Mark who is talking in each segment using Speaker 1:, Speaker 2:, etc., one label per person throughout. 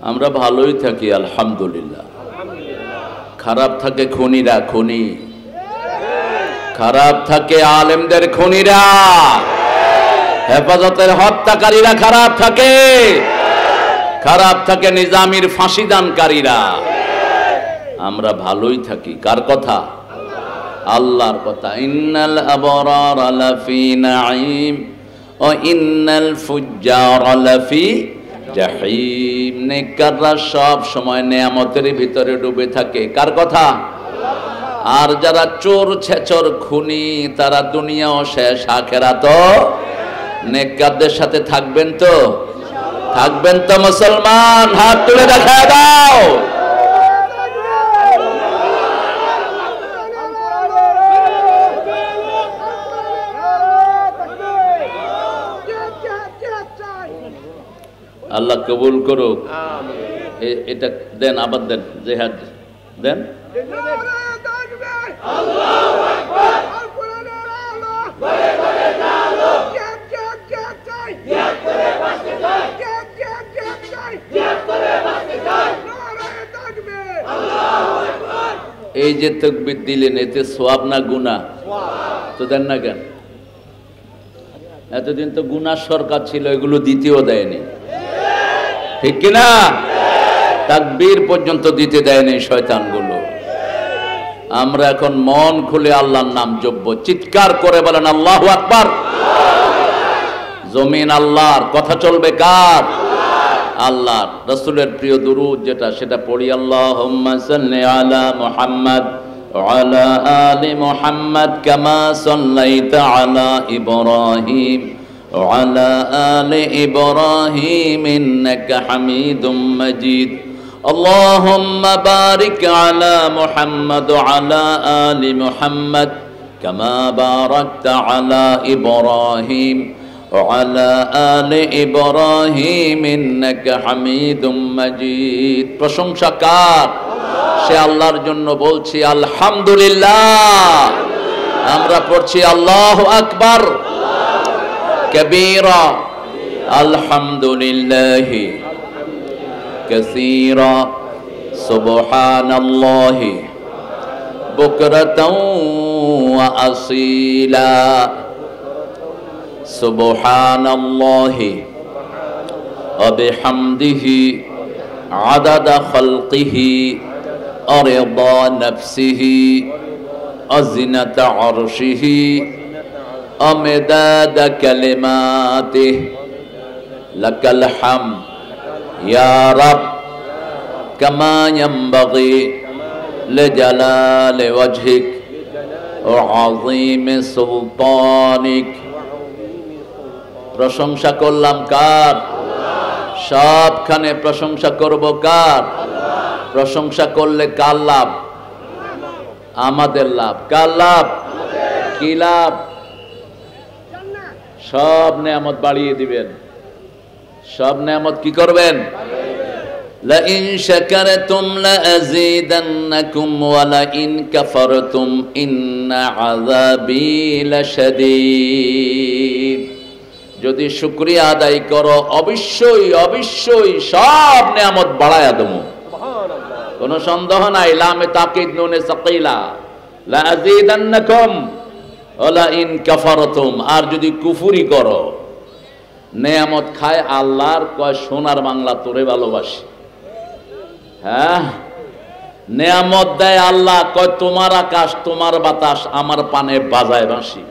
Speaker 1: আমরা ভালোই থাকি আলহামদুলিল্লাহ। খারাপ থাকে খুনিরা, খুনি খারাপ থাকে, আলেমদের খুনিরা, হেফাজতের হত্যাকারীরা খারাপ থাকে, খারাপ থাকে নিজামীর ফাঁসিদানকারীরা। আমরা ভালোই থাকি। কার কথা? আল্লাহর কথা। ইন্নাল আবরারা লাফি নাঈম ওয়া ইন্নাল ফুজ্জারা লাফি জাহিম। নেককাররা সব সময় নেয়ামতের ভিতরে ডুবে থাকে। কার কথা? আর যারা চোর ছেচর খুনি তারা দুনিয়াও শেষ আখিরাতও। নেককারদের সাথে থাকবেন তো? থাকবেন তো মুসলমান? হাত তুলে দেখায় দাও। আল্লাহ কবুল করুক। এটা দেন, আবার দেন, জেহাদ দেন। এই যে তাকবীর দিলেন, এতে সওয়াব না গুনাহ? তো দেন না কেন? এতদিন তো গুনাহ সরকার ছিল, এগুলো দ্বিতীয় দেয়নি, ঠিক কিনা? তাকবীর পর্যন্ত দিতে দেয়নি শয়তানগুলো। আমরা এখন মন খুলে আল্লাহর নাম জপব, চিৎকার করে বলেন আল্লাহু আকবার। জমিন আল্লাহর, কথা চলবে কার? আল্লাহর। রাসূলের প্রিয় দুরূদ যেটা, সেটা পড়ি। আল্লাহুম্মা সাল্লি আলা মুহাম্মাদ ওয়া আলা আলি মুহাম্মাদ কামা সাল্লাইতা আলা ইব্রাহিম وعلى آل إبراهيم إنك حميد مجيد اللهم بارك على محمد وعلى آل محمد كما باركت على إبراهيم وعلى آل إبراهيم إنك حميد مجيد। প্রশংসা কার? সে আল্লাহর জন্য বলছি আলহামদুলিল্লাহ। আমরা পড়ছি আল্লাহু আকবার كبيرا الحمد لله كثيرا سبحان الله بكرة وأصيلا سبحان الله وبحمده عدد خلقه ورضا نفسه وزنة عرشه ومداد كلماته لك الحمد يا رب كما ينبغي لجلال وجهك وعظيم سلطانك। প্রশংসা করলাম কার? সবখানে প্রশংসা করব কার? প্রশংসা করলে কার লাভ? আমাদের লাভ। কার লাভ? কি লাভ? সব নেয়ামত বাড়িয়ে দিবেন। সব নেয়ামত কি করবেন? লা ইন শাকারতুম লা আযীদান্নাকুম ওয়া লা ইন কাফারতুম ইন্না আযাবী লাশাদীদ। যদি শুকরিয়া আদায় করো অবশ্যই অবশ্যই সব নেয়ামত বাড়ায়া দেব। সুবহানাল্লাহ, কোনো সন্দেহ নাই। লামে তাকিদ নুনে সাকিলা, লা আযীদান্নাকুম ওয়ালা ইন কাফারতুম। আর যদি কুফরি করো, নেয়ামত খায় আল্লাহর, কয় সোনার বাংলা তোরে ভালোবাসি। হ্যাঁ, নেয়ামত দেয় আল্লাহ, কয় তোমার আকাশ তোমার বাতাস আমার পানে বাজায় বাঁশি।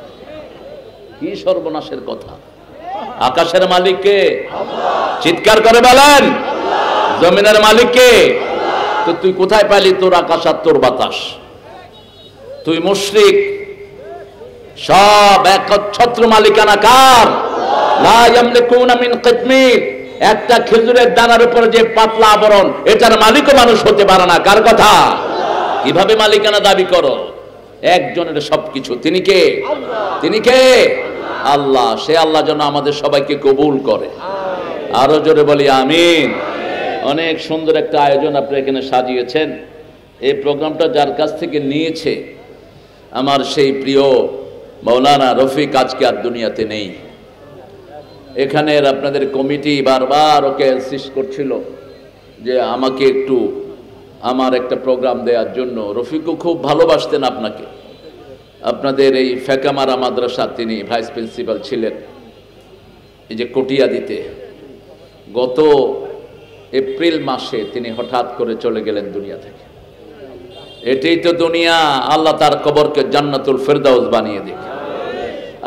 Speaker 1: কি সর্বনাশের কথা! আকাশের মালিক কে? চিৎকার করে বলেন। জমিনের মালিক কে? তো তুই কোথায় পাইলি তোর আকাশ আর তোর বাতাস? তুই মুশরিক। সব একচ্ছত্র মালিকানা কার? লা ইয়ামলিকুনা মিন কিতমির। একটা খেজুরের দানার উপর যে পাতলা আবরণ, এটার মালিকও মানুষ হতে পারে না। কার কথা? কিভাবে মালিকানা দাবি করো? একজনের সবকিছু। তিনি কে? তিনি কে? আল্লাহ। সে আল্লাহ যেন আমাদের সবাইকে কবুল করে। আরো জোরে বলি আমিন। অনেক সুন্দর একটা আয়োজন আপনি এখানে সাজিয়েছেন। এই প্রোগ্রামটা যার কাছ থেকে নিয়েছে, আমার সেই প্রিয় মৌলানা রফিক আজকে আর দুনিয়াতে নেই। এখানের আপনাদের কমিটি বারবার ওকে ইনসিস্ট করছিল যে আমাকে একটু আমার একটা প্রোগ্রাম দেওয়ার জন্য। রফিকও খুব ভালোবাসতেন আপনাকে। আপনাদের এই ফেকামারা মাদ্রাসা তিনি ভাইস প্রিন্সিপাল ছিলেন এই যে কটিয়াদিতে। গত এপ্রিল মাসে তিনি হঠাৎ করে চলে গেলেন দুনিয়া থেকে। এটাই তো দুনিয়া। আল্লাহ তার কবরকে জান্নাতুল ফেরদাউস বানিয়ে দিক।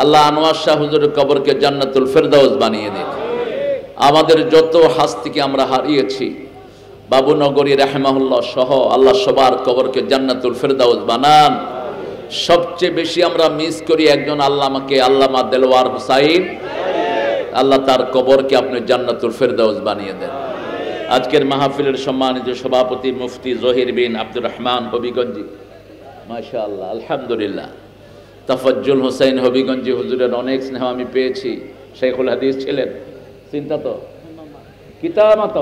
Speaker 1: আল্লাহ আনোয়ার শাহ হুজুরের কবরকে জান্নাতুল ফেরদাউস বানিয়ে দিক। আমাদের যত হাস্তিকে আমরা হারিয়েছি, বাবুনগরী রাহিমাহুল্লাহ সহ আল্লাহ সবার কবরকে জান্নাতুল ফেরদাউস বানান। সবচেয়ে বেশি আমরা মিস করি একজন আল্লামাকে, আল্লামা দেলওয়ার হুসাইন। আল্লাহ তার কবরকে আপনি জান্নাতুল ফেরদাউস বানিয়ে দেন। আজকের মাহফিলের সম্মানিত সভাপতি মুফতি জহির বিন আব্দুর রহমান হবিগঞ্জি, মাশাআল্লাহ, আলহামদুলিল্লাহ। তাফাজ্জুল হোসেন হবিগঞ্জি হুজুরের অনেক স্নেহ আমি পেয়েছি। শেখুল হাদিস ছিলেন, চিন্তা তো কিতামাত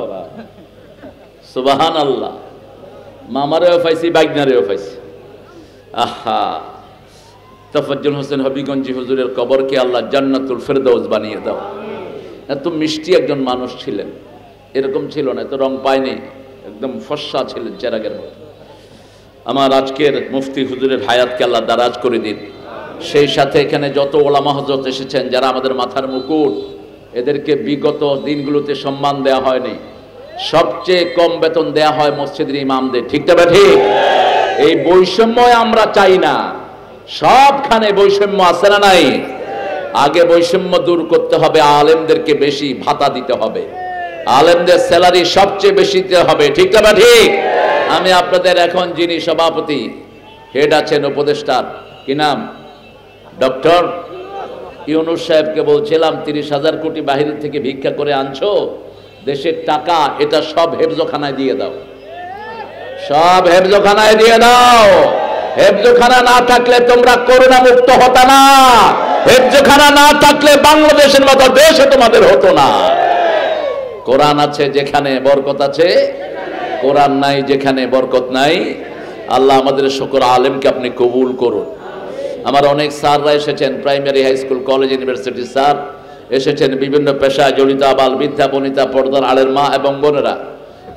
Speaker 1: সুবহানাল্লাহ। মামারেও পাইছি, বাইগনারেও পাইছি। আহা, তাফাজ্জুল হোসেন হবিগঞ্জি হুজুরের কবরকে আল্লাহ জান্নাতুল ফেরদাউস বানিয়ে দাও। এত মিষ্টি একজন মানুষ ছিলেন, এরকম ছিল না, এত রং পায়নি, একদম ফর্সা ছিলেন চেরাগের মতো। আমার আজকের মুফতি হুজুরের হায়াতকে আল্লাহ দারাজ করে দিন। সেই সাথে এখানে যত ওলামা হযরত এসেছেন যারা আমাদের মাথার মুকুট, এদেরকে বিগত দিনগুলোতে সম্মান দেওয়া হয়নি। সবচেয়ে কম বেতন দেয়া হয় মসজিদের ইমামদের, ঠিক না ঠিক? এই বৈষম্য আমরা চাই না। সবখানে বৈষম্য আছে না নাই? আগে বৈষম্য দূর করতে হবে, আলেমদেরকে বেশি ভাতা দিতে হবে, আলেমদের স্যালারি সবচেয়ে বেশি দিতে হবে, ঠিক না ঠিক? আমি আপনাদের এখন যিনি সভাপতি হেড আছেন উপদেষ্টার, কি নাম, ডক্টর ইউনূস সাহেবকে বলছিলাম 30,000 কোটি বাহির থেকে ভিক্ষা করে আনছো, দেশের টাকা এটা সব হেফজখানায় দিয়ে দাও, সব হেফজখানায় দিয়ে দাও। হেফজখানা না থাকলে তোমরা করোনা মুক্ত হতো না। হেফজখানা না থাকলে বাংলাদেশের মতো দেশে তোমাদের হতো না। কোরআন আছে যেখানে বরকত আছে, কোরআন নাই যেখানে বরকত নাই। আল্লাহ আমাদের সকল আলেমকে আপনি কবুল করুন। আমার অনেক স্যাররা এসেছেন, primary, high school, college, university sir এসেছেন, বিভিন্ন পেশায় জড়িত আবাল বৃদ্ধা বনিতা পর্দার আলের মা এবং বোনেরা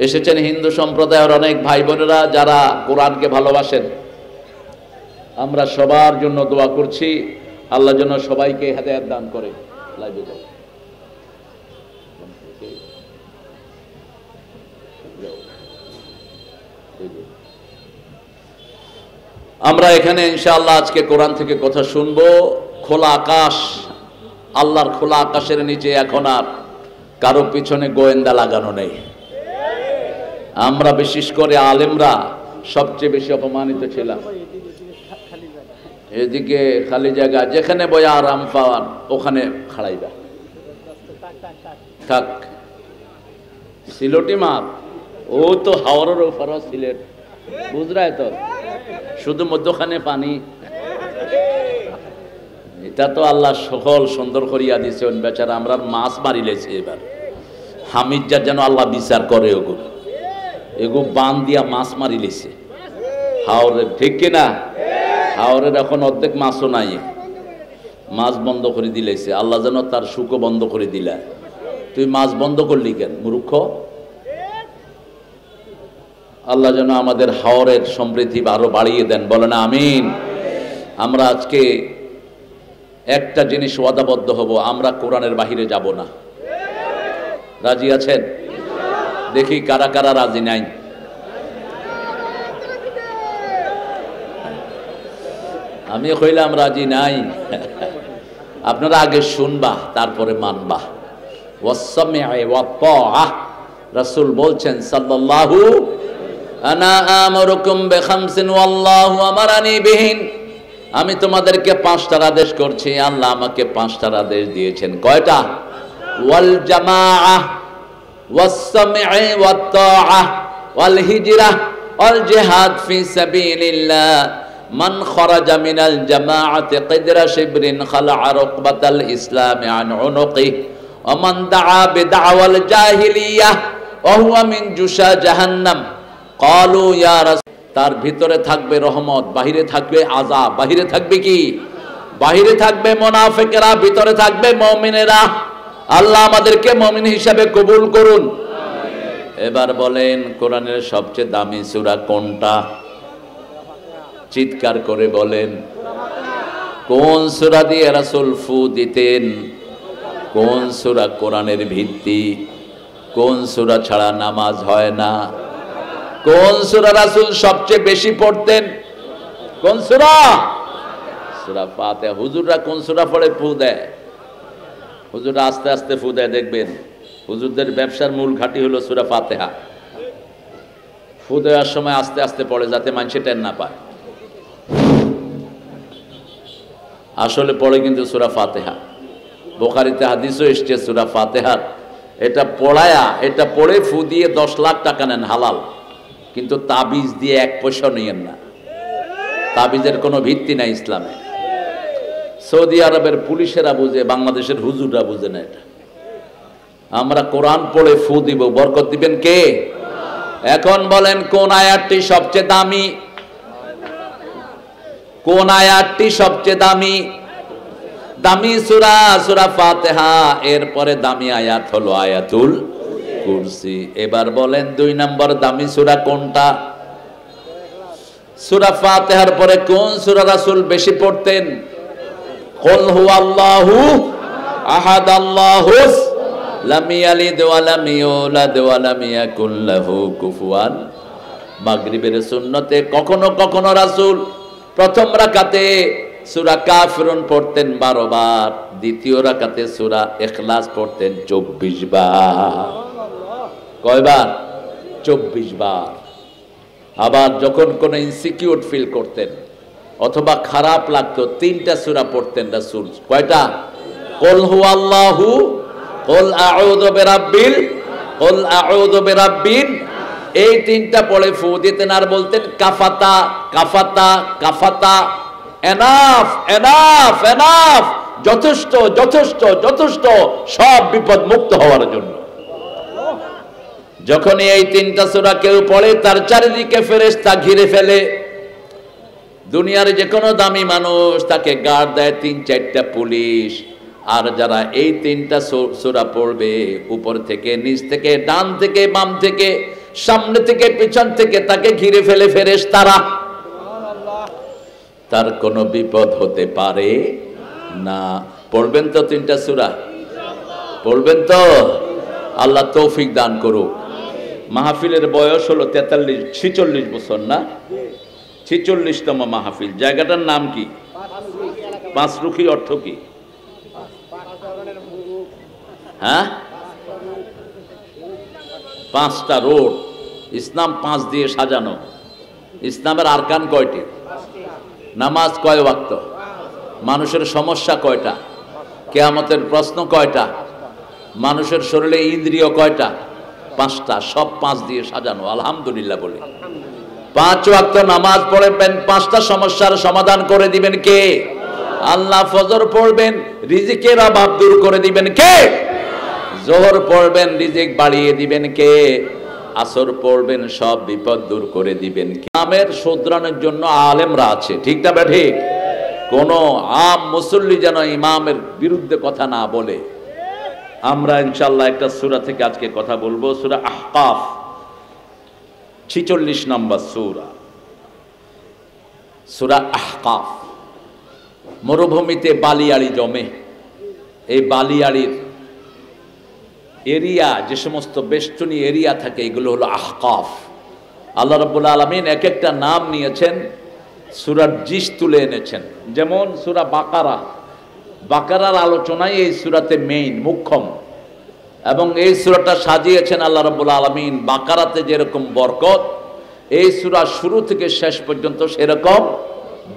Speaker 1: এসেছেন, হিন্দু সম্প্রদায়ের অনেক ভাই বোনেরা যারা কোরআনকে ভালোবাসেন। আমরা সবার জন্য দোয়া করছি, আল্লাহ যেন সবাইকে হেদায়েত দান করে। আমরা এখানে ইনশাআল্লাহ আজকে কোরআন থেকে কথা শুনবো। খোলা আকাশ, আল্লাহর খোলা আকাশের নিচে এখন আর কারো পিছনে গোয়েন্দা লাগানো নেই। আমরা বিশেষ করে আলেমরা সবচেয়ে বেশি অপমানিত ছিলাম। এদিকে খালি জায়গা, যেখানে বয়া আরাম পাওয়ার ওখানে খাড়াইবা থাক। সিলটি মাপ, ও তো হাওড়ের ওপর সিলেট, বুঝরাই তো, শুধু মধ্যখানে পানি। এটা তো আল্লাহ সকল সুন্দর করিয়া দিছেন। বেচারা আমরা মাছ মারিলেছি এবার। হামিদ যা যেন আল্লাহ বিচার করে, ওগো এগো বান দিয়া মাছ মারিলেছে হাওরের, ঠিক কিনা? হাওরের এখন অর্ধেক মাছও নাই, মাছ বন্ধ করে দিলেছে। আল্লাহ যেন তার সুখও বন্ধ করে দিলা। তুই মাছ বন্ধ করলি কেন মূর্খ? আল্লাহ যেন আমাদের হাওরের সমৃদ্ধি আরো বাড়িয়ে দেন, বলেন আমিন। আমরা আজকে একটা জিনিস ওয়াদাবদ্ধ হব, আমরা কোরআনের বাহিরে যাব না। রাজি আছেন? দেখি কারা কারা রাজি নাই। আমি কইলাম রাজি নাই, আপনারা আগে শুনবা তারপরে মানবা। রাসূল বলছেন সাল্লাল্লাহু আনা আমরুকুম বিখামসিন ওয়াল্লাহু আমারানি বিহিন। আমি তোমাদেরকে 5টার আদেশ করছি, আল্লাহ আমাকে 5টার আদেশ দিয়েছেন। কয়টা? ওয়াল জামাআহ ওয়াস সামঈ ওয়াত তাআহ ওয়াল হিজরাহ ওয়াল জিহাদ ফি সাবিলিল্লাহ। মান খরাজা মিনাল জামাআতি কিদরা শিবরিন খালা'a রুকবাতাল ইসলাম আন উনুকি ওয়া মান দাআ বিদাওয়াল জাহিলিয়াহ ওয়া হুয়া মিন জুশা জাহান্নাম। ক্বালু ইয়া রাসূল, তার ভিতরে থাকবে রহমত, বাহিরে থাকবে আযাব। বাহিরে থাকবে কি? বাহিরে থাকবে মুনাফিকরা, ভিতরে থাকবে মুমিনেরা। আল্লাহ আমাদেরকে মুমিন হিসাবে কবুল করুন। এবার বলেন কোরআনের সবচেয়ে দামি সূরা কোনটা? চিৎকার করে বলেন। কোন সূরা দিয়ে রাসূল ফু দিতেন? কোন সূরা কোরআনের ভিত্তি? কোন সূরা ছাড়া নামাজ হয় না? কোন সূরা রাসূল সবচেয়ে বেশি পড়তেন? কোন সূরা? সূরা ফাতিহা। হুজুররা কোন সূরা পড়ে ফু দেয়? হুজুররা আস্তে আস্তে ফু দেয়, দেখবেন হুজুরদের ব্যবসার মূল ঘাঁটি হলো সূরা ফাতিহা। ফু দেওয়ার সময় আস্তে আস্তে পড়ে যাতে মানুষ টের না পায়। আসলে পড়ে কিন্তু সূরা ফাতিহা। বুখারীতে হাদিসও এসেছে সূরা ফাতিহার এটা পড়ায়া, এটা পড়ে ফু দিয়ে 10 লাখ টাকা নেন হালাল, কিন্তু তাবিজ দিয়ে 1 পয়সা নিয়েন না। তাবিজের কোনো ভিত্তি নাই ইসলামে। সৌদি আরবের পুলিশেরা বুঝে, বাংলাদেশের হুজুররা বুঝে না এটা। আমরা কোরআন পড়ে ফু দিব, বরকত দিবেন কে? এখন বলেন কোন আয়াতটি সবচেয়ে দামি? কোন আয়াতটি সবচেয়ে দামি? দামি সূরা সূরা ফাতিহা, এরপরে দামি আয়াত হলো আয়াতুল কুরসি। এবার বলেন 2 নম্বর দামি সূরা কোনটা? সূরা ফাতিহার পরে কোন সূরা রাসূল বেশি পড়তেন? কুল হুয়াল্লাহু আহাদ আল্লাহুস লাম ইয়ালিদ ওয়া লাম ইউলাদ ওয়া লাম ইয়াকুল লাহু কুফুয়ান। মাগরিবের সুন্নতে কখনো কখনো রাসূল প্রথম রাকাতে সূরা কাফিরুন পড়তেন 12 বার, দ্বিতীয় রাকাতে সূরা ইখলাস পড়তেন 24 বার। কয়বার? 24 বার। আবার যখন কোনো ইনসিকিউর ফিল করতেন অথবা খারাপ লাগতো, 3টা সূরা পড়তেন রাসূল। কয়টা? কুল হুয়াল্লাহু, কুল আউযু বিরাব্বিল, কুল আউযু বিরাব্বিন। এই 3টা পড়ে ফু দিতেন আর বলতেন কাফাতা কাফাতা কাফাতা, এনাফ এনাফ এনাফ, যথেষ্ট যথেষ্ট যথেষ্ট, সব বিপদ মুক্ত হওয়ার জন্য। যখন এই 3টা সূরা কেউ পড়ে তার চারিদিকে ফেরেশতা ঘিরে ফেলে। দুনিয়ার যে কোনো দামি মানুষ তাকে গার্ড দেয় 3-4টা পুলিশ। আর যারা এই 3টা সূরা পড়বে, উপর থেকে নিচ থেকে ডান থেকে বাম থেকে সামনে থেকে পিছন থেকে তাকে ঘিরে ফেলে ফেরেশতারা। তার কোনো বিপদ হতে পারে না। পড়বেন তো 3টা সূরা? পড়বেন তো? আল্লাহ তৌফিক দান করুক। মাহফিলের বয়স হলো 46 বছর না? 46তম মাহফিল। জায়গাটার নাম কি? পাঁচরুখি। অর্থ কি? হ্যাঁ, 5টা রোড। ইসলাম 5 দিয়ে সাজানো। ইসলামের আরকান কয়টি? নামাজ কয় ওয়াক্ত? মানুষের সমস্যা কয়টা? কিয়ামতের প্রশ্ন কয়টা? মানুষের শরীরে ইন্দ্রিয় কয়টা? 5টা। সব 5 দিয়ে সাজানো। আলহামদুলিল্লাহ বলি। 5 ওয়াক্ত নামাজ পড়বেন, 5টা সমস্যার সমাধান করে দিবেন কে? আল্লাহ। ফজর পড়বেন, রিজিকের অভাব দূর করে দিবেন কে? জোহর পড়বেন, রিজিক বাড়িয়ে দিবেন কে? আসর পড়বেন, সব বিপদ দূর করে দিবেন কে? ইসলামের শুধরানোর জন্য আলেমরা আছে, ঠিক না ঠিক? কোন আম মুসল্লি যেন ইমামের বিরুদ্ধে কথা না বলে। আমরা ইনশাআল্লাহ একটা সূরা থেকে আজকে কথা বলবো, সূরা আহকাফ, 46 নম্বর সূরা। সূরা আহকাফ। মরুভূমিতে বালিয়াড়ি জমে। এই বালিয়াড়ির এরিয়া, যে সমস্ত বেষ্টনী এরিয়া থাকে, এগুলো হলো আহকাফ। আল্লাহ রাব্বুল আলামিন এক একটা নাম নিয়েছেন, সূরার জিস তুলে এনেছেন। যেমন সূরা বাকারা, বাকারার আলোচনায় এই সূরাতে মেইন মুখ্যম, এবং এই সূরাটা সাজিয়েছেন আল্লাহ রাব্বুল আলামিন। বাকারাতে যেরকম বরকত, এই সূরা শুরু থেকে শেষ পর্যন্ত সেরকম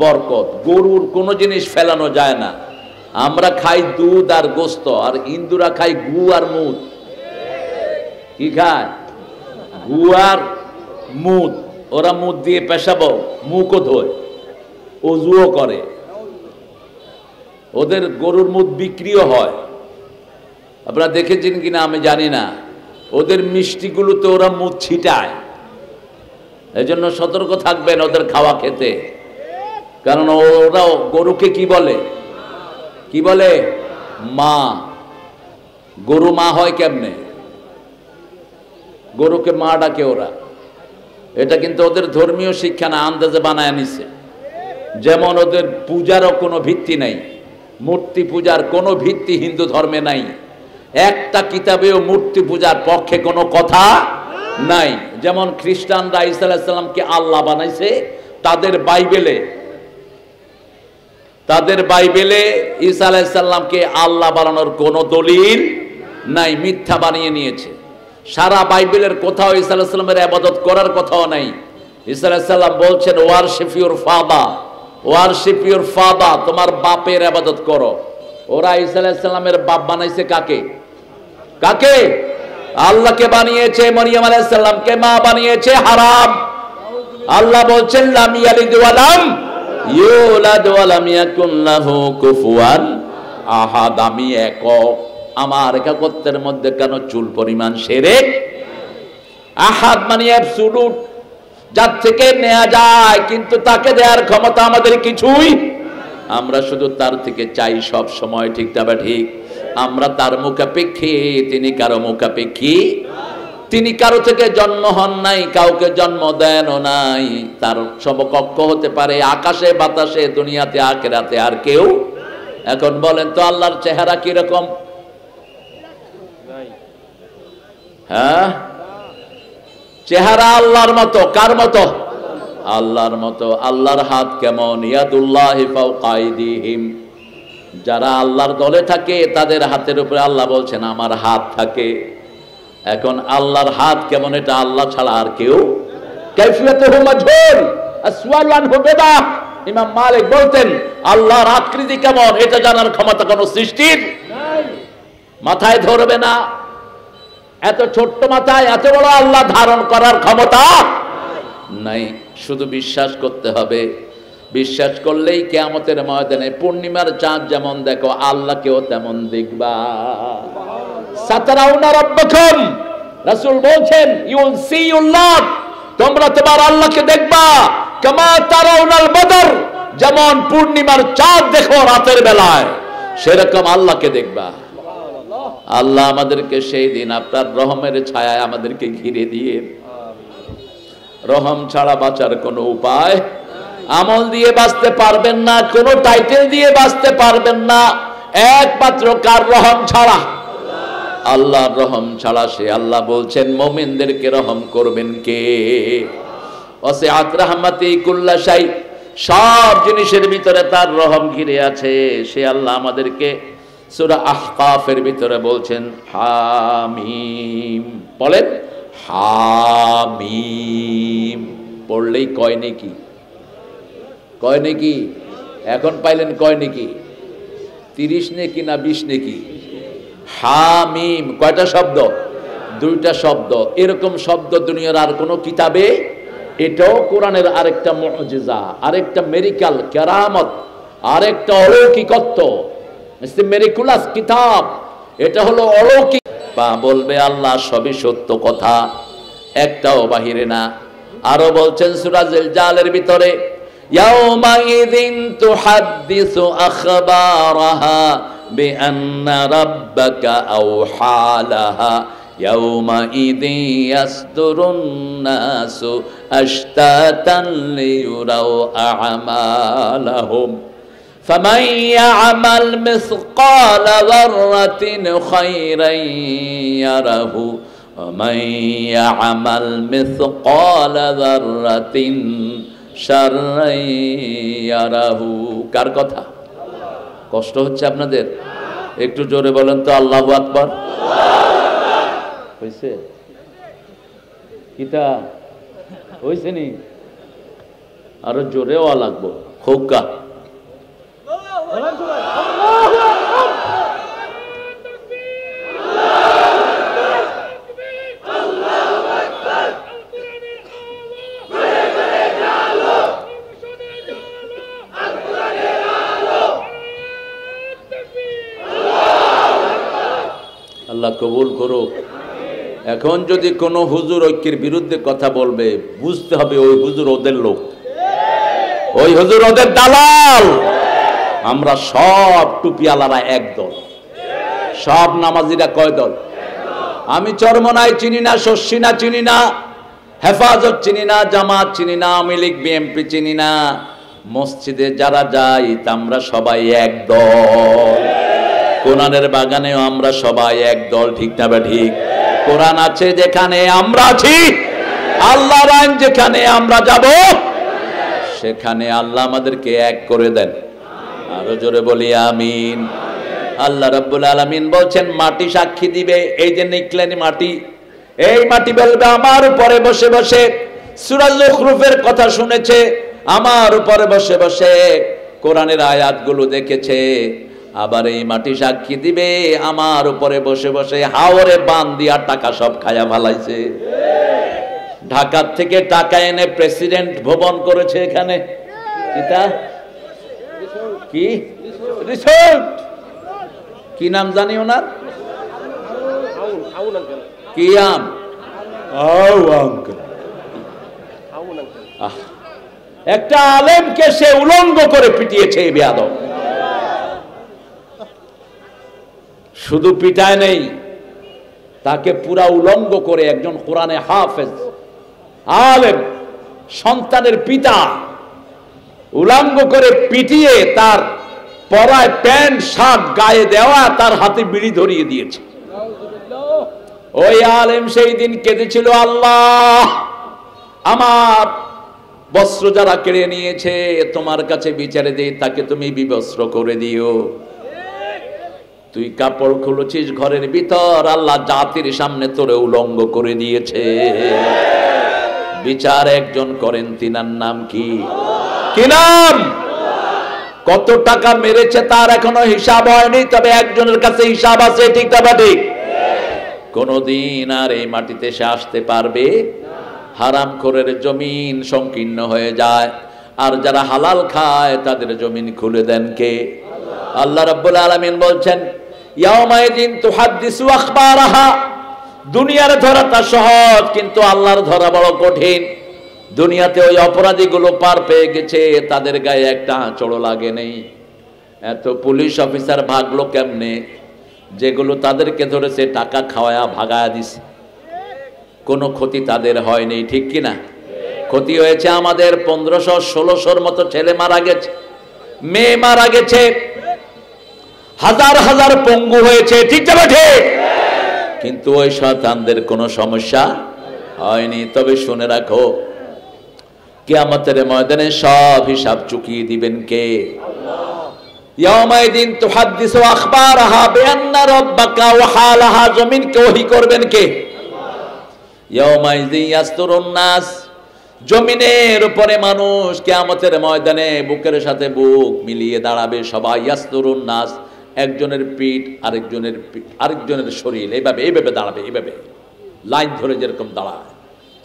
Speaker 1: বরকত। গরুর কোনো জিনিস ফেলানো যায় না। আমরা খাই দুধ আর গোস্ত, আর হিন্দুরা খাই গু আর মুদ। কি খায়? গু আর মুদ। ওরা মুদ দিয়ে পেশাবো, মুখও ধোয়, অজুও করে। ওদের গরুর মুদ বিক্রিও হয়। আপনারা দেখেছেন কিনা আমি জানি না। ওদের মিষ্টিগুলোতে ওরা মুদ ছিটায়। এই জন্য সতর্ক থাকবেন ওদের খাওয়া খেতে। কারণ ওরাও গরুকে কি বলে? কি বলে? মা। গরু মা হয় কেমনে? গরুকে মা ডাকে ওরা। এটা কিন্তু ওদের ধর্মীয় শিক্ষা না, আন্দাজে বানায় নিছে। যেমন ওদের পূজারও কোনো ভিত্তি নাই, মূর্তি পূজার কোনো ভিত্তি হিন্দু ধর্মে নাই। একটা কিতাবেও মূর্তি পূজার পক্ষে কোনো কথা নাই। যেমন খ্রিস্টানরা ঈসা আলাইহিস সালামকে আল্লাহ বানাইছে, তাদের বাইবেলে ঈসা আলাইহিস সালামকে আল্লাহ বানানোর কোনো দলিল নাই, মিথ্যা বানিয়ে নিয়েছে। সারা বাইবেলের কোথাও ঈসা আলাইহিস সালামের ইবাদত করার কথাও নাই। ঈসা আলাইহিস সালাম বলছেন ওয়ারশিপ ইউর ফাদার, তোমার বাপের ইবাদত করো। ওরা ঈসা আলাইহিস সালামের বাপ বানাইছে কাকে? আল্লাহকে বানিয়েছে। মরিয়ম আলাইহিস সালামকে মা বানিয়েছে, হারাম। আল্লাহ বলছেন লাম ইয়ালিদ ওয়া লাম ইউলাদ ওয়া লাম ইয়াকুন লাহু কুফুয়ান আহাদ, আমি একক, আমার একাত্বের মধ্যে কেন চুল পরিমাণ শিরক। আহাদ মানে অ্যাবসলিউট, যার থেকে নেওয়া যায় কিন্তু তাকে দেওয়ার ক্ষমতা আমাদের কিছুই, আমরা শুধু তার থেকে চাই সব সময়। ঠিক তবে ঠিক, আমরা তার মুখাপেক্ষী, তিনি কারো মুখাপেক্ষী। তিনি কারো থেকে জন্ম হন নাই, কাউকে জন্ম দেনও নাই। তার সমকক্ষ হতে পারে আকাশে বাতাসে, দুনিয়াতে আখিরাতে আর কেউ। এখন বলেন তো আল্লাহর চেহারা কি রকম? হ্যাঁ, চেহারা আল্লাহর মতো। কার মতো? আল্লাহর মতো। আল্লাহর হাত কেমন? ইয়াদুল্লাহি ফাওকা আইদিহিম, যারা আল্লাহর দলে থাকে তাদের হাতের উপরে আল্লাহ বলছেন আমার হাত থাকে। এখন আল্লাহর হাত কেমন এটা আল্লাহ ছাড়া আর কেউ। কাইফিয়াতুহু মাজহুল আসওয়ালু আনহু বিদআহ। ইমাম মালিক বলতেন আল্লাহর আকৃতি কেমন এটা জানার ক্ষমতা কোনো সৃষ্টির নাই, মাথায় ধরবে না। এত ছোট্ট মাথায় এত বড় আল্লাহ ধারণ করার ক্ষমতা নাই। শুধু বিশ্বাস করতে হবে। বিশ্বাস করলেই কিয়ামতের ময়দানে পূর্ণিমার চাঁদ যেমন দেখো, আল্লাহকেও তেমন দেখবা। সাতারাউনা রাব্বাকুম, রাসূল বলছেন you will see your lord, তোমরা তোমার আল্লাহকে দেখবা। কামা তারাউনাল বদর, যেমন পূর্ণিমার চাঁদ দেখো রাতের বেলায়, সেরকম আল্লাহকে দেখবা। আল্লাহ আমাদেরকে সেই দিন আপনার রহমের ছায়ায় আমাদেরকে ঘিরে দিয়ে। রহম ছাড়া বাঁচার কোনো উপায়, আমল দিয়ে বাঁচতে পারবেন না, কোনো টাইটেল দিয়ে বাঁচতে পারবেন না, একমাত্র কার? রহম ছাড়া, আল্লাহর রহম ছাড়া। সে আল্লাহ বলছেন মুমিনদেরকে রহম করবেন কে? ওয়াসিআত রাহমাতি কুল্লা শাই, সব জিনিসের ভিতরে তার রহম ঘিরে আছে। সে আল্লাহ আমাদেরকে সূরা আহকাফের ভিতরে বলছেন হামিম। বলেন হামিম, পড়লেই কয় নাকি? কয় নাকি? এখন পাইলেন কয় নাকি? 30 নাকি না 20 নাকি? হামিম কয়টা শব্দ? 2টা শব্দ। এরকম শব্দ দুনিয়ার আর কোন কিতাবে, এটাও কোরআনের আরেকটা মুজিজা, আরেকটা মেরিকাল, কেরামত, আরেকটা অলৌকিকত্ব। মেরিকুলাস কিতাব, এটা হলো অলৌকিক। বা বলবে আল্লাহ সবই সত্য কথা, একটাও বাহিরে না। আরো বলছেন সূরা জিলজালের ভিতরে ইয়াউমাইযিন তুহাদ্দিসু আখবারাহা বিআন্না রাব্বাকা আওহালাহা ইয়াউমাইযিন ইয়াসদুরুন নাসু আশতাতান লিয়ুরাউ আ'মালাহুম فمن يعمل مثقال ذرة خيرا يره ومن يعمل مثقال ذرة شرا يره। কার কথা? কষ্ট হচ্ছে আপনাদের? একটু জোরে বলেন তো আল্লাহু আকবার। হইছে? কিতা হইছে নি? আরো জোরে হওয়া লাগবো। খোকা আল্লাহ কবুল করুক। এখন যদি কোনো হুজুর ঐক্যের বিরুদ্ধে কথা বলবে, বুঝতে হবে ওই হুজুর ওদের লোক, ওই হুজুর ওদের দালাল। আমরা সব টুপিওয়ালারা এক দল, সব নামাজিরা কয় দল? আমি চরমনাই চিনি না, শর্ষিনা চিনি না, হেফাজত চিনি না, জামাত চিনি না, আওয়ামী লীগ বিএনপি চিনি না। মসজিদে যারা যাই আমরা সবাই এক দল। কোরআনের বাগানেও আমরা সবাই এক দল, ঠিক না বা ঠিক? কোরআন আছে যেখানে আমরা আছি, আল্লাহর আইন যেখানে আমরা যাব, সেখানে আল্লাহ আমাদেরকে এক করে দেন। আরো জোরে বলি আমিন। আল্লাহ রাব্বুল আলামিন বলছেন মাটি সাক্ষী দিবে। এই যে নিকলেন মাটি, এই মাটি বলবে আমার উপরে বসে বসে সূরা যুখরুফের কথা শুনেছে, আমার উপরে বসে বসে কোরআনের আয়াতগুলো দেখেছে। আবার এই মাটি সাক্ষী দিবে আমার উপরে বসে বসে হাওরে বান দিয়া টাকা সব খায়া ফেলাইছে। ঢাকার থেকে টাকা এনে প্রেসিডেন্ট ভবন করেছে এখানে। এটা কি রিসোর্ট, কি নাম জানি ওনার? কি আম? একটা আলেমকে সে উলঙ্গ করে পিটিয়েছে এই বেয়াদব। শুধু পিটায় নেই, তাকে পুরা উলঙ্গ করে একজন কোরআনে হাফেজ আলেম, সন্তানের পিতা, উলঙ্গ করে পিটিয়ে তার পরায় প্যান্ট শার্ট গায়ে দেওয়া, তার হাতে বিড়ি ধরিয়ে দিয়েছে। ওই আলেম সেই দিন কেঁদেছিল, আল্লাহ আমার বস্ত্র যারা কেড়ে নিয়েছে তোমার কাছে বিচারে দেই, তাকে তুমি বিবস্ত্র করে দিও। তুই কাপড় খুলেছিস ঘরের ভিতর, আল্লাহ জাতির সামনে তোরে উলঙ্গ করে দিয়েছে। বিচার একজন করেন, তিনার নাম কি? কি নাম? কত টাকা মেরেছে তার এখনো হিসাব হয়নি, তবে একজনের কাছে হিসাব আছে, ঠিক না ঠিক? কোনদিন আর এই মাটিতে সে আসতে পারবে? হারামখোরের জমিন সংকীর্ণ হয়ে যায়, আর যারা হালাল খায় তাদের জমিন খুলে দেন কে? আল্লাহ রাব্বুল আলামিন বলছেন ইয়াউমাইদিন তুহাদ্দিসু আখবারাহা। দুনিয়ার ধরাটা সহজ, কিন্তু আল্লাহর ধরা বড় কঠিন। দুনিয়াতে ওই অপরাধীগুলো পার পেয়ে গেছে, তাদের গায়ে একটা আঁচড়ও লাগে নেই। এত পুলিশ অফিসার ভাগলো কেমনে? যেগুলো তাদেরকে ধরেছে টাকা খাওয়ায়া ভাগায়া দিছে, কোনো ক্ষতি তাদের হয়নি, ঠিক কিনা? ক্ষতি হয়েছে আমাদের 1500-1600 মতো ছেলে মারা গেছে, মেয়ে মারা গেছে, হাজার হাজার পঙ্গু হয়েছে, ঠিক না ঠিক? কিন্তু ওই শয়তানদের কোনো সমস্যা হয়নি। তবে শুনে রাখো, কিয়ামতের ময়দানে সব হিসাব চুকিয়ে দিবেন কে? ইয়াউমাইদিন তুহাদ্দিসু আখবারাহা বিআন্না রাব্বাকা ওয়া হালাহা। জমিনকে ওহী করবেন কে? ইয়াউমাইদিন ইয়াসতুরুন নাস। জমিনের উপরে মানুষ কিয়ামতের ময়দানে বুকের সাথে বুক মিলিয়ে দাঁড়াবে সবাই। ইয়াসতুরুন নাস, একজনের পিঠ আরেকজনের শরীর এইভাবে এইভাবে দাঁড়াবে, এইভাবে লাইন ধরে যেরকম দাঁড়ায়।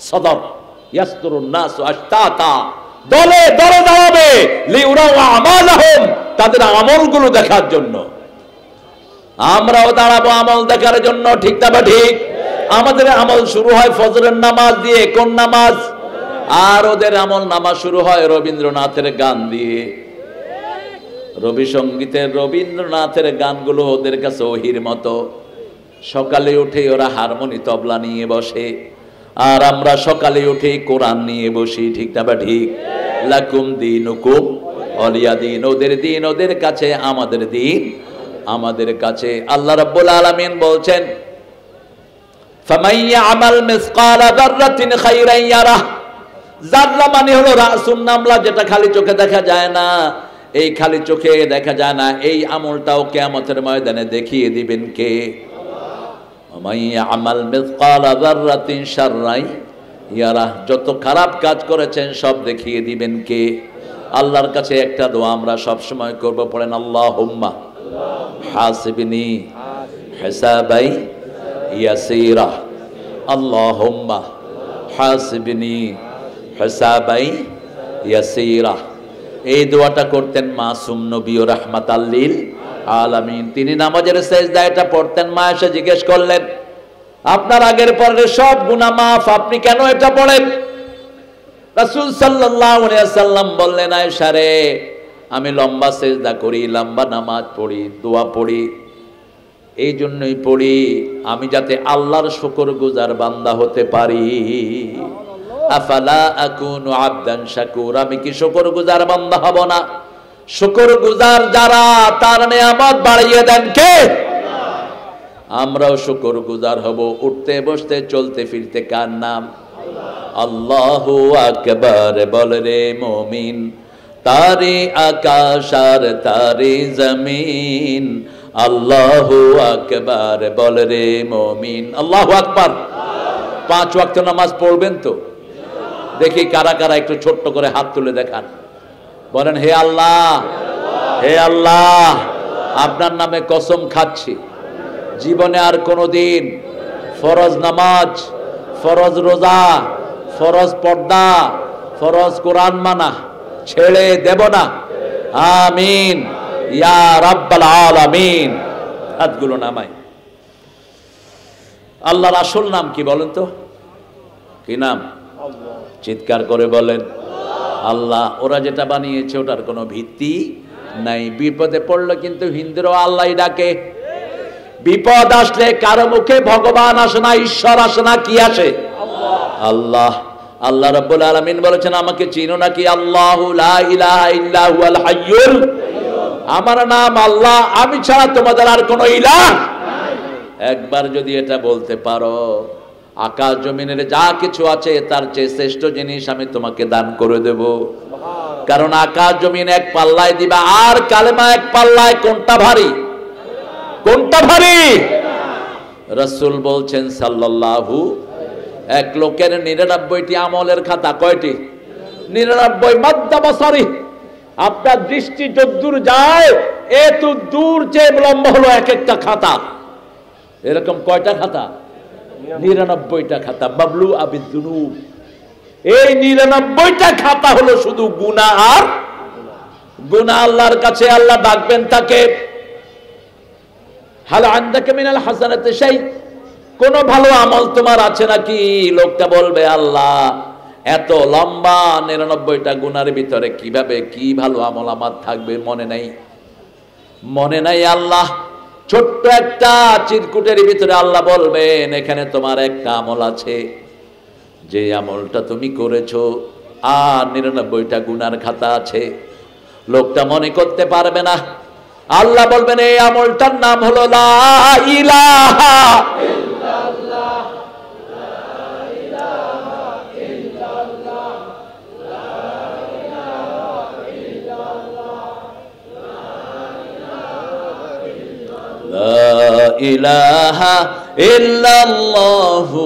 Speaker 1: সদর ইয়াসতুরুন নাস আশতাতা, দলে দলে দাঁড়াবে, লিউরাউ আমালাহুম, তাদের আমলগুলো দেখার জন্য। আমরাও দাঁড়াবো আমল দেখার জন্য, ঠিক না ঠিক? আমাদের আমল শুরু হয় ফজরের নামাজ দিয়ে। কোন নামাজ? আর ওদের আমল নামাজ শুরু হয় রবীন্দ্রনাথের গান দিয়ে। রবি সঙ্গীতের রবীন্দ্রনাথের গানগুলো ওদের কাছে ওহির মতো। সকালে উঠে ওরা হারমোনি তবলা নিয়ে বসে, আর আমরা সকালে উঠে কোরআন নিয়ে বসি, ঠিক না বা ঠিক? লাকুম দীনুকুম ওয়ালিয়া দীন। ওদের দিন ওদের কাছে, আমাদের দিন আমাদের কাছে। আল্লাহ রাব্বুল আলামিন বলছেন ফামান ইয়ামাল মিসকালা যাররাতিন খায়রান ইয়ারাহ। যাররা মানে হলো রাসুন নামলা, যেটা খালি চোখে দেখা যায় না। এই খালি চোখে দেখা যায় না, এই আমলটাও কিয়ামতের ময়দানে দেখিয়ে দিবেন কে? ফামান ইয়ামাল মিসকালা যাররাতিন শাররান ইয়ারাহ। যত খারাপ কাজ করেছেন সব দেখিয়ে দিবেন কে? আল্লাহর কাছে একটা দোয়া আমরা সব সময় করব, পড়েন আল্লাহুম্মা হাসিবনি হিসাবাই ইয়াসীরা। আল্লাহুম্মা হাসিবনি হিসাবাই ইয়াসীরা। এই দোয়াটা করতেন মাসুম নবী ও রাহমাতাল লিল আলামিন। তিনি নামাজের সেজদায় এটা পড়তেন। মা এসে জিজ্ঞেস করলেন, আপনার আগের পরের সব গুনাহ মাফ, আপনি কেন এটা পড়েন? রাসূল সাল্লাল্লাহু আলাইহি ওয়াসাল্লাম বললেন, আয়েশা রে, আমি লম্বা সেজদা করি, লম্বা নামাজ পড়ি, দোয়া পড়ি, এই জন্যই পড়ি আমি যাতে আল্লাহর শুকরগুজার বান্দা হতে পারি। আফালা আকুনু আবদান শাকুর, আমি কি শুকরগুজার বান্দা হব না? শুকরগুজার যারা তার নিয়ামত বাড়িয়ে দেন কে? আমরাও শুকরগুজার হব। উঠতে বসতে চলতে ফিরতে কার নাম? আল্লাহু আকবার বল রে মুমিন, তারে আকাশ আর তারে জমিন। আল্লাহু আকবার বল রে মুমিন। আল্লাহু আকবার। 5 ওয়াক্ত নামাজ পড়বেন তো? দেখি কারা কারা একটু ছোট্ট করে হাত তুলে দেখান। বলেন হে আল্লাহ, হে আল্লাহ, আপনার নামে কসম খাচ্ছি জীবনে আর কোনোদিন ফরজ নামাজ, ফরজ রোজা, ফরজ পর্দা, ফরজ কোরআন মানা ছেড়ে দেব না। আমিন ইয়া রাব্বাল আলামিন। হাতগুলো নামাই। আল্লাহর আসল নাম কি বলেন তো? কি নাম? চিৎকার করে বলেন আল্লাহ। ওরা যেটা বানিয়েছে ওটার কোনো ভিত্তি নাই। বিপদে পড়লে কিন্তু হিন্দুরাও আল্লাহ ডাকে। বিপদ আসলে কারো মুখে ভগবান আসে না, ঈশ্বর আসে না, কি আসে? আল্লাহ। আল্লাহ রাব্বুল আলামিন বলেছেন আমাকে চিনো নাকি? আল্লাহু লা ইলাহা ইল্লা হুয়াল হাইয়ুল, আমার নাম আল্লাহ, আমি ছাড়া তোমাদের আর কোনো ইলাহ নাই। একবার যদি এটা বলতে পারো, আকাশ জমিনের যা কিছু আছে তার চেয়ে শ্রেষ্ঠ জিনিস আমি তোমাকে দান করে দেব। কারণ আকাশ জমিন এক পাল্লায় দিবা আর কালেমা এক পাল্লায়। কোনটা ভারী? কোনটা ভারী? রাসূল বলছেন সাল্লাল্লাহু, এক লোকের 99টি আমলের খাতা। কয়টি? 99। মাদ্দা বাসারি, আপনার দৃষ্টি যদ্দূর যায় এত দূর যে লম্বা হলো এক একটা খাতা। এরকম কয়টা খাতা? 99টা খাতা। বাবলু আবিদ দুনুব, এই 99টা খাতা হলো শুধু গুনাহ আর গুনাহ। আল্লাহর কাছে আল্লাহ ডাকবেন তাকে, হাল আনদাকা মিনাল হাসানাতি শাই, কোন ভালো আমল তোমার আছে নাকি? লোকটা বলবে আল্লাহ এত লম্বা 99টা গুনার ভিতরে কিভাবে কি ভালো আমল আমার থাকবে? মনে নাই, মনে নাই আল্লাহ। ছোট্ট একটা চিরকুটের ভিতরে আল্লাহ বলবেন এখানে তোমার একটা আমল আছে, যে আমলটা তুমি করেছো, আর 99টা গুনার খাতা আছে। লোকটা মনে করতে পারবে না। আল্লাহ বলবেন এই আমলটার নাম হলো লা ইলাহা ইল্লাল্লাহ, লা ইলাহা ইল্লাল্লাহ, লা ইলাহা ইল্লাল্লাহ, লা ইলাহা ইল্লাল্লাহু